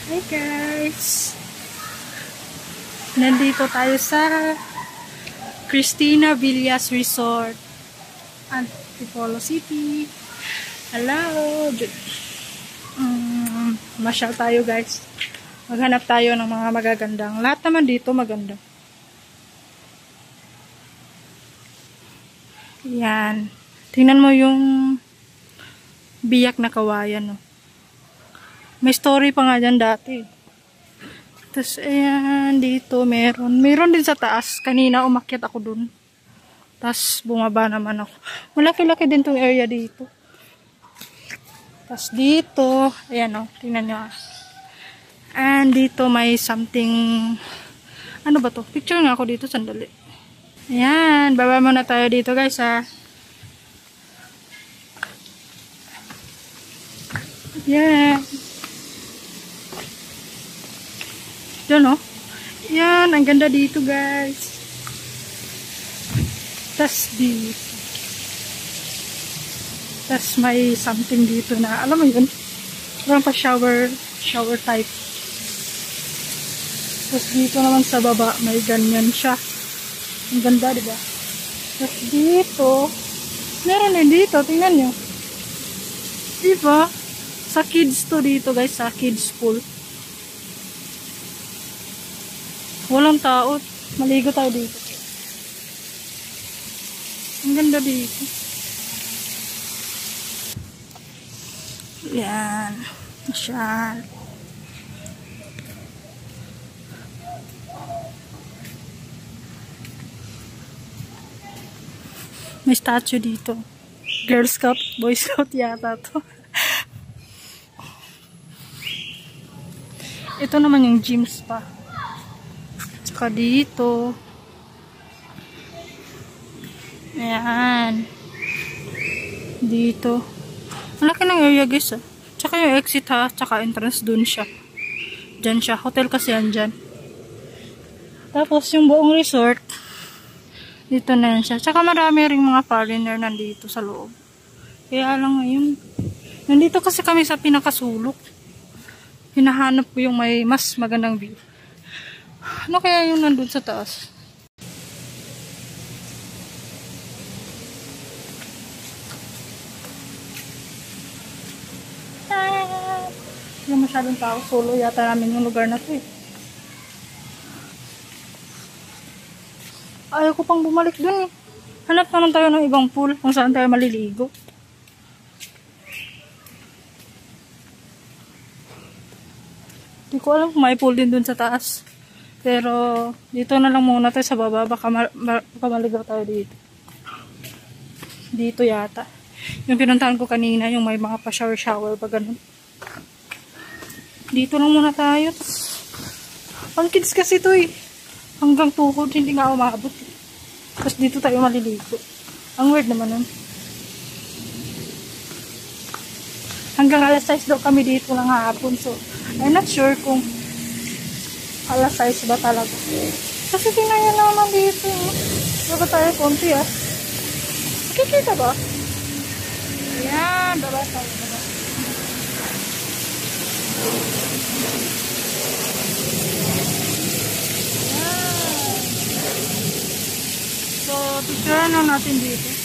Hi guys! Nandito tayo sa Cristina Villas Resort, Antipolo City. Hello! Masyal tayo guys. Maghanap tayo ng mga magagandang. Lahat naman dito maganda. Yan. Tingnan mo yung biyak na kawayan. No? May story pa nga dyan dati. Tapos, ayan, dito meron. Meron din sa taas. Kanina umakyat ako dun. Tapos, bumaba naman ako. Malaki-laki din tong area dito. Tapos, dito, ayan o, tingnan nyo. And, dito may something, ano ba to? Picture nga ako dito, sandali. Ayan, baba muna tayo dito guys ha. Yeah. Diyan, oh. Yan, ang ganda dito, guys. Tas dito. Tas may something dito na, alam mo yun? Parang pa shower type. Tas dito naman sa baba, may ganyan siya. Ang ganda, diba? Tas dito, meron din dito, tingnan nyo. Diba? Sa kids to dito, guys, sa kids pool. Walang tao. Maligo tayo dito. Ang ganda dito. Yan. Masyal. May statue dito. Girl Scout, Boy Scout yata to. Ito naman yung gym spa. Tsaka dito. Ayan. Dito. Malaki ng area guys ah. Tsaka yung exit ha. Tsaka entrance dun siya. Dyan siya. Hotel kasi yan dyan. Tapos yung buong resort. Dito na yan siya. Tsaka marami ring mga foreigner nandito sa loob. Kaya lang ngayon. Nandito kasi kami sa pinakasulok. Hinahanap ko yung may mas magandang view. Ano kaya yung nandun sa taas? Hindi masyadong tao. Solo yata namin yung lugar na to eh. Ayaw ko pang bumalik dun eh. Hanap naman tayo ng ibang pool kung saan tayo maliligo. Hindi ko alam kung may pool din dun sa taas. Pero, dito na lang muna tayo sa baba. Baka maligaw tayo dito. Dito yata. Yung pinuntahan ko kanina, yung may mga pa-shower pa ganun. Dito lang muna tayo. Pang kids kasi to eh. Hanggang tuhod, hindi nga umabot. Tapos dito tayo maliligo. Ang weird naman nun. Hanggang alas 6 daw kami dito lang hapon. So, I'm not sure kung alas 6 ba talaga. Kasi tingnan nyo naman dito. Baga tayo konti ah. Nakikita ba? Ayan, baba tayo. Baba. Ayan. So, picture na natin dito.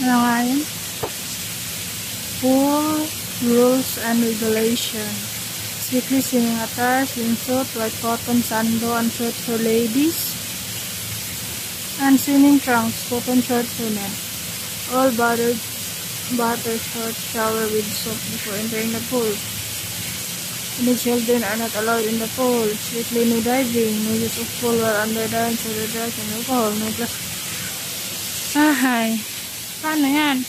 Ano nga yun? 4 rules and regulations. Strictly swimming attire, swimsuit, white cotton, sando, and shirt for ladies. And swimming trunks, cotton shorts for men. All butter shorts, shower with soap before entering the pool. Any children are not allowed in the pool. Strictly no diving, no use of pool while under the soda drugs and alcohol, no plastic. Ahay. Paano yan?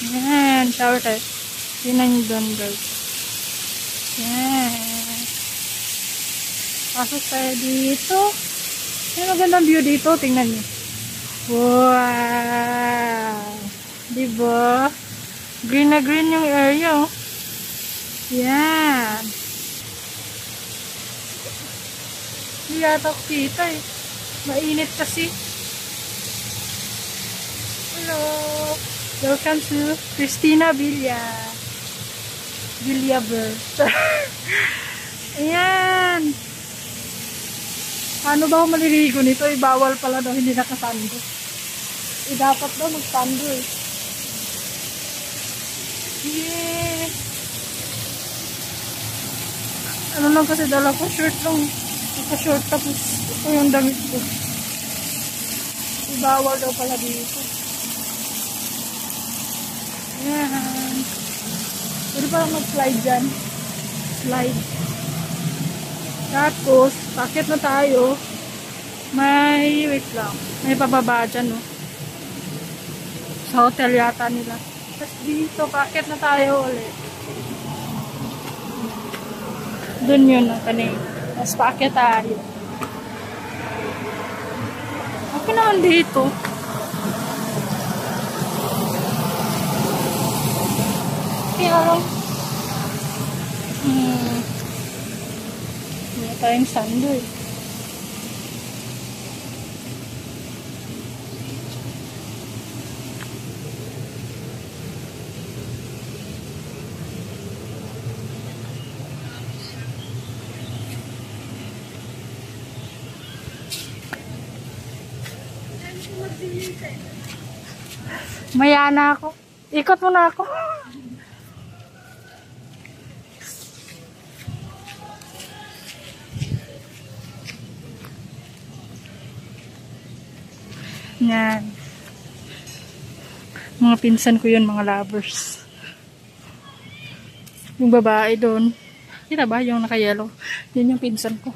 Yan, shower tayo. Tingnan nyo doon guys. Yan. Pasok tayo dito. Yan, magandang view dito. Tingnan nyo. Wow! Diba? Green na green yung area oh. Yan. Hindi yata ako kita eh. Mainit kasi. Hello! Welcome to Christina Villa. Villaver. Ayan! Paano ba ako maliligo nito? Bawal pala daw, hindi nakasando. Dapat daw magsando eh. Yeah! Ano lang kasi dala ko, short lang. Naka-short tapos ito yung damit ko. Bawal daw pala dito. Ayan. Pwede pa lang mag-slide dyan. Slide. Tapos, packet na tayo. May, wait lang. May pababa dyan, no? Sa hotel yata nila. Tapos dito, packet na tayo ulit. Doon yun, no? Kanina. Tapos packet tayo. Okay naman dito. Kaya lang. Wala tayong sando eh. Maya na ako. Ikot muna ako. Yan. Mga pinsan ko yun, mga lovers. Yung babae doon. Kita ba? Yung naka-yellow. Yun yung pinsan ko.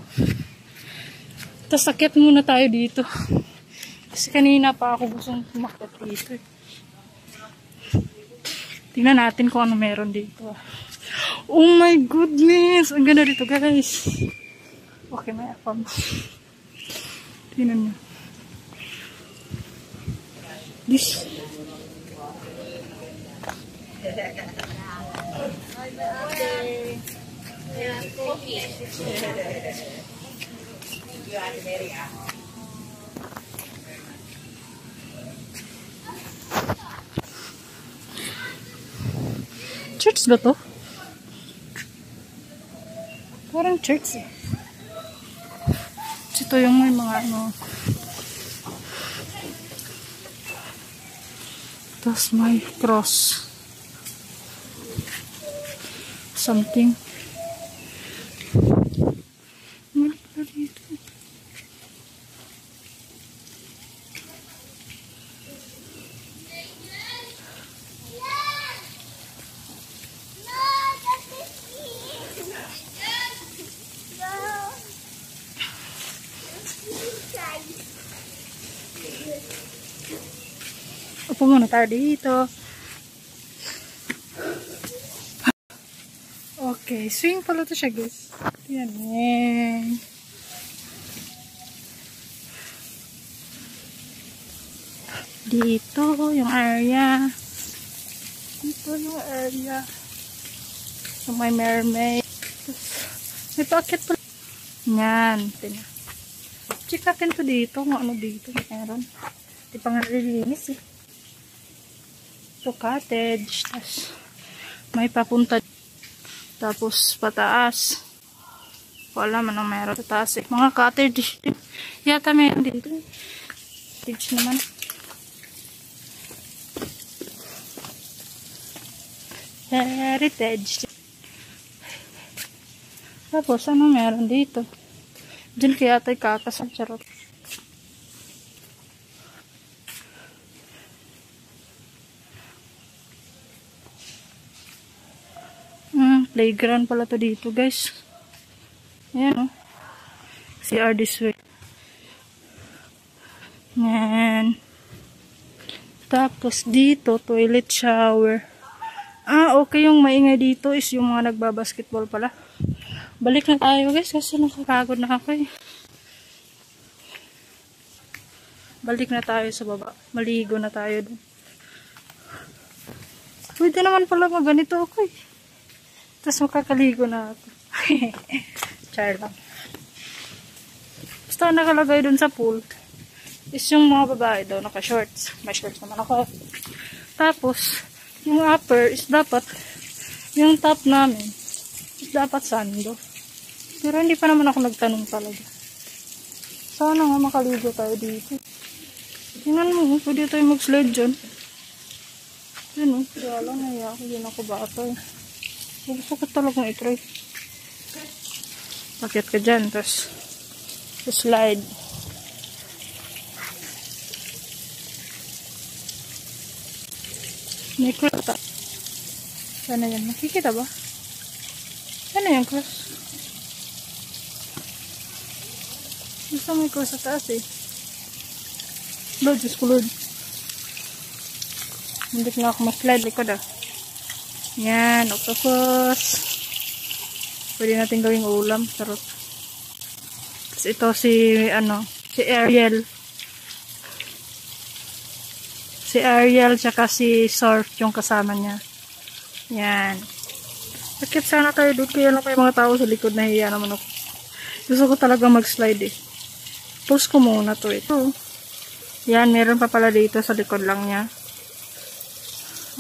Tapos sakit muna tayo dito. Kasi kanina pa ako gustong kumakit dito eh. Tingnan natin kung ano meron dito. Oh my goodness! Ang ganda dito guys. Okay, may apam. Tingnan nyo. This. Church ba to? Parang church eh. Ito yung may mga ano. Tapos may cross. Something. Ano pala dito? Upo muna tayo dito. Okay, swing pala to siya guys. Yan eh. Dito yung area. Dito yung area. So may mermaid. May packet pala. Yan. Check natin to dito. Kung ano dito. Meron. Di pa nga nalilinis eh. So cottage. Tapos may papunta. Tapos pataas. Wala man ang meron sa taas eh. Mga cottage. Yata meron dito. Cottage naman. Heritage. Tapos ano meron dito? Diyan kaya tayo kakasal. Charot. Playground pala to dito guys. Ayan o. CR this way. Ayan. Tapos dito, toilet shower. Okay, yung maingay dito is yung mga nagbabasketball pala. Balik na tayo guys kasi nakakagod na ako eh. Balik na tayo sa baba. Maligo na tayo dun. Pwede naman pala maganito ako eh. Tapos makakaligo na ako. Char lang. Basta nakalagay dun sa pool is yung mga babae daw naka-shorts. May shorts naman ako. Tapos, yung upper is dapat, yung top namin is dapat sando. Pero hindi pa naman ako nagtanong talaga. Sana nga makaligo tayo dito. Tingnan mo, pwede tayo mag-slide dyan. Yun o, kaya lang naiya ako, yun ako bata eh. Gusto ko talagang itry. Pakit ka dyan, tapos slide. May cross ta. Sana yan, nakikita ba? Ano yung cross? Gusto may cross sa taas eh. Lord, Diyos ko Lord. Hindi na ako mag-slide likod ah. Yan, octopus. Pwede natin gawing ulam. Sarap. Tapos ito si Ariel. Si Ariel tsaka si Surf yung kasama niya. Yan. Bakit sana tayo doon? Kaya lang may mga tao sa likod, nahiya naman ako. Gusto ko talaga mag-slide eh. Post ko muna to ito. Yan, meron pa pala dito sa likod lang niya.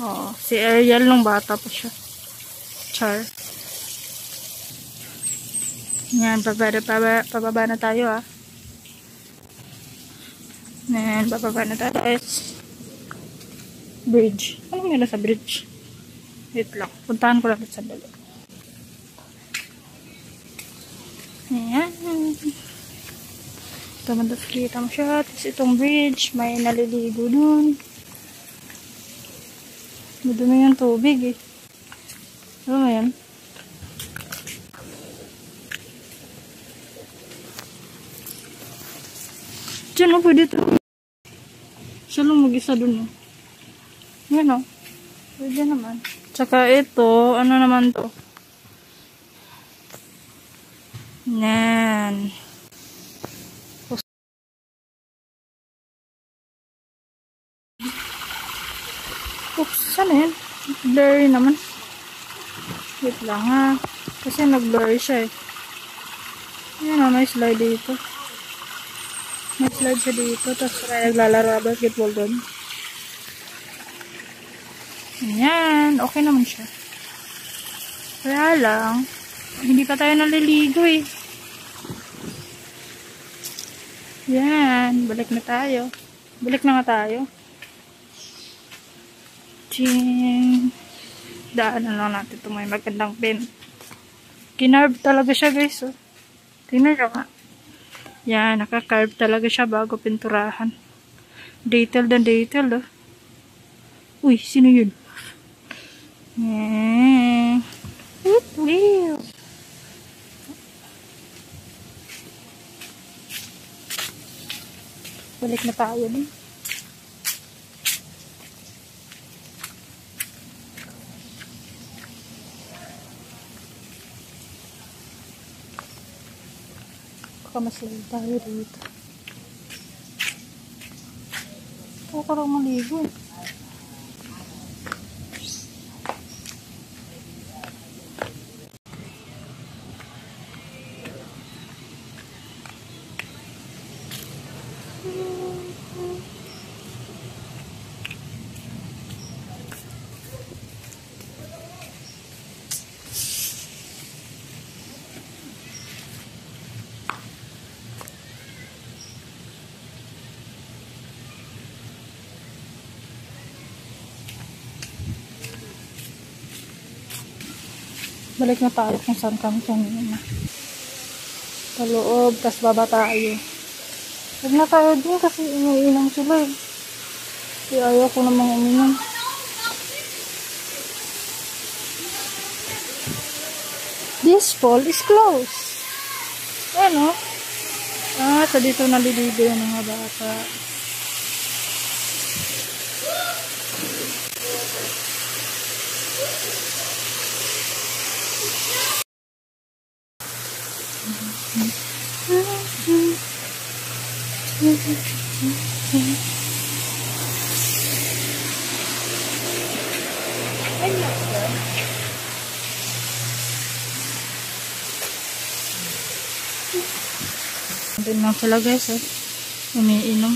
Oo, si Ariel nung bata pa siya. Char. Yan, pababa na tayo ah. Yan, pababa na tayo. Bridge. Ano nga sa bridge? Wait lang. Puntahan ko lang sa sandali. Ayan. Ito kita mo siya. Tapos itong bridge. May naliligo dun. Madumi yung tubig eh. Ano mo yan? Diyan o, pwede ito. Siya lang mag-isa dun eh. Yan o. Pwede naman. Tsaka ito, ano naman to? Yan. Oops, saan yan? Blurry naman. Wait lang ha. Kasi nag-blurry siya eh. Yan o, may slide dito. May slide siya dito. Tapos kaya naglalaro basketball doon. Ayan, okay naman siya. Kaya lang, hindi pa tayo naliligo eh. Yan, balik na tayo. Balik na nga tayo. Ching. Daanan lang natin ito, may magandang pen. Kinarve talaga siya guys. Oh. Tingnan nyo nga. Yan, nakakarve talaga siya bago pinturahan. Detailed and detailed. Oh. Uy, sino yun? Wheel. Balik na tayo din. Baka masalit tayo dito. Huwag ka lang maligo eh. Balik na tayo kung saan kami kanina. Sa loob, tas baba tayo. Huwag na tayo din kasi umiinom sila eh. Kaya ayaw ko namang uminom. This pool is closed. Ano? Sa dito naliligo yung mga bata. Doon lang sila guys, umiinom.